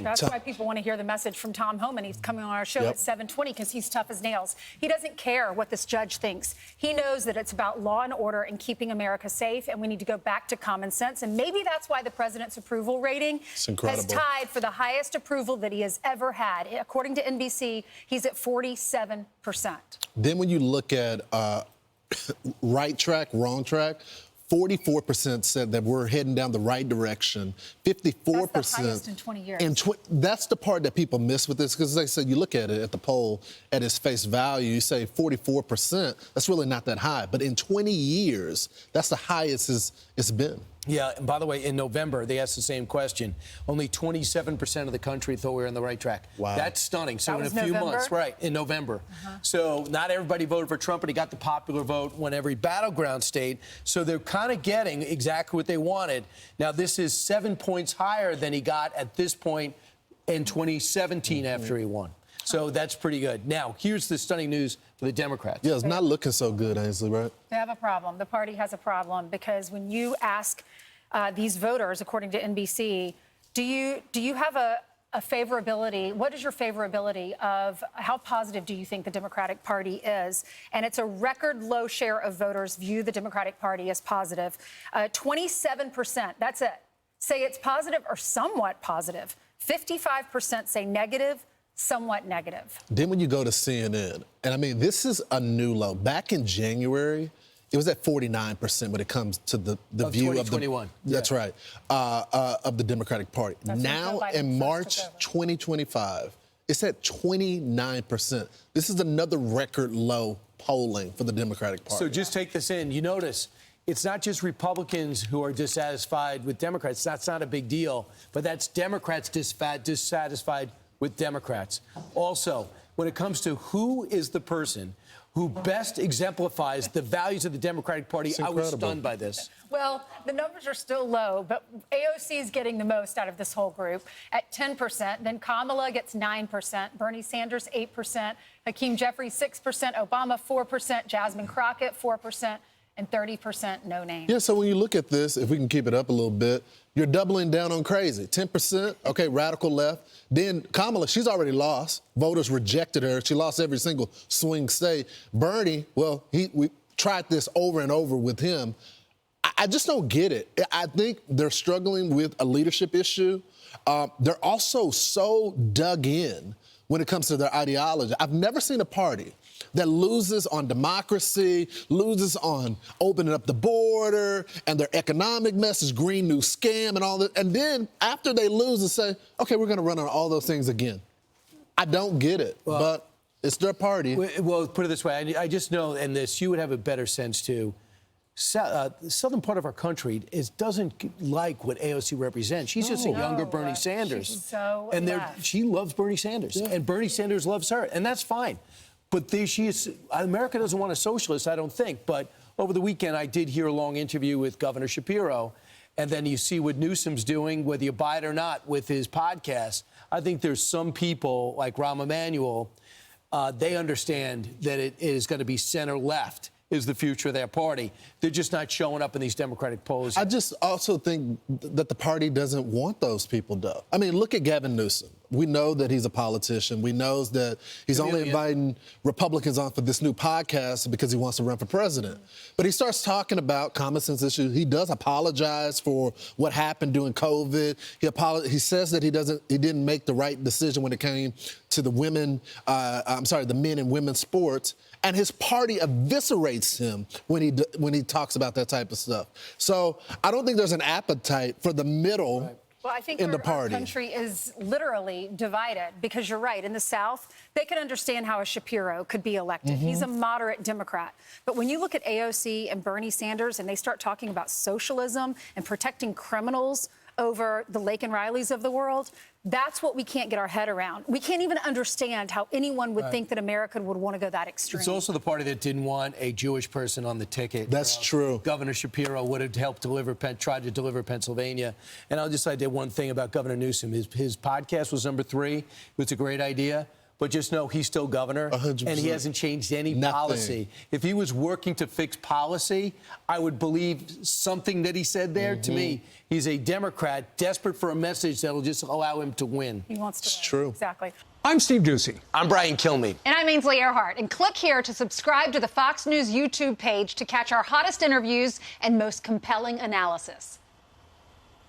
That's why people want to hear the message from Tom Homan. He's coming on our show at 7:20 because he's tough as nails. He doesn't care what this judge thinks. He knows that it's about law and order and keeping America safe, and we need to go back to common sense. And maybe that's why the president's approval rating has tied for the highest approval that he has ever had. According to NBC, he's at 47%. Then when you look at right track, wrong track, 44% said that we're heading down the right direction. 54%. That's the highest in 20 years. And that's the part that people miss with this, because like I said, you look at it at the poll at its face value, you say 44%. That's really not that high. But in 20 years, that's the highest it's been. Yeah, and by the way, in November, they asked the same question. Only 27% of the country thought we were on the right track. Wow. That's stunning. So that in a few months, right, in November. So not everybody voted for Trump, but he got the popular vote when every battleground state. So they're kind of getting exactly what they wanted. Now, this is 7 points higher than he got at this point in 2017 after he won. So that's pretty good. Now, here's the stunning news for the Democrats. Yeah, it's not looking so good, Ainsley, right? They have a problem. The party has a problem because when you ask these voters, according to NBC, do you have a favorability? What is your favorability of how positive do you think the Democratic Party is? And it's a record low share of voters view the Democratic Party as positive. 27%, that's it. Say it's positive or somewhat positive. 55% say negative. Somewhat negative. Then when you go to CNN, and I mean, this is a new low. Back in January, it was at 49% when it comes to the view of the 2021. That's right, of the Democratic Party. That's now in March 2025, it's at 29%. This is another record low polling for the Democratic Party. So just take this in. You notice it's not just Republicans who are dissatisfied with Democrats. That's not a big deal, but that's Democrats dissatisfied with Democrats. Also, when it comes to who is the person who best exemplifies the values of the Democratic Party, I was stunned by this. Well, the numbers are still low, but AOC is getting the most out of this whole group at 10%. Then Kamala gets 9%, Bernie Sanders 8%, Hakeem Jeffries 6%, Obama 4%, Jasmine Crockett 4%, and 30% no name. Yeah, so when you look at this, if we can keep it up a little bit, you're doubling down on crazy. 10%, okay, radical left. Then Kamala, she's already lost. Voters rejected her. She lost every single swing state. Bernie, well, we tried this over and over with him. I just don't get it. I think they're struggling with a leadership issue. They're also so dug in when it comes to their ideology. I've never seen a party that loses on democracy, loses on opening up the border, and their economic message, Green New Scam, and all that. And then after they lose, they say, okay, we're going to run on all those things again. I don't get it, but it's their party. Well, put it this way. I just know, and this, you would have a better sense, too. The southern part of our country doesn't like what AOC represents. She's just a younger Bernie Sanders. She's so she loves Bernie Sanders, and Bernie Sanders loves her, and that's fine. But America doesn't want a socialist, I don't think. But over the weekend, I did hear a long interview with Governor Shapiro, and then you see what Newsom's doing, whether you buy it or not, with his podcast. I think there's some people, like Rahm Emanuel, they understand that it is going to be center-left is the future of their party. They're just not showing up in these Democratic polls. I just also think that the party doesn't want those people, though. I mean, look at Gavin Newsom. We know that he's a politician. We know that he's only inviting Republicans on for this new podcast because he wants to run for president. But he starts talking about common sense issues. He does apologize for what happened during COVID. He says that he didn't make the right decision when it came to the the men and women's sports. And his party eviscerates him when he talks about that type of stuff. So I don't think there's an appetite for the middle. Right. Well, I think our country is literally divided because you're right. In the South, they can understand how a Shapiro could be elected. He's a moderate Democrat. But when you look at AOC and Bernie Sanders and they start talking about socialism and protecting criminals over the Lake and Rileys of the world, that's what we can't get our head around. We can't even understand how anyone would think that America would want to go that extreme. It's also the party that didn't want a Jewish person on the ticket. That's true. Governor Shapiro would have helped try to deliver Pennsylvania. And I'll just say one thing about Governor Newsom. His podcast was #3. It was a great idea. but just know he's still governor. 100%. And he hasn't changed any Nothing. policy. If he was working to fix policy, I would believe something that he said there. To me, he's a Democrat desperate for a message that'll just allow him to win. He wants to win. true. Exactly. I'm Steve Ducey. I'm Brian Kilmeade. And I'm Ainsley Earhart. And click here to subscribe to the Fox News YouTube page to catch our hottest interviews and most compelling analysis.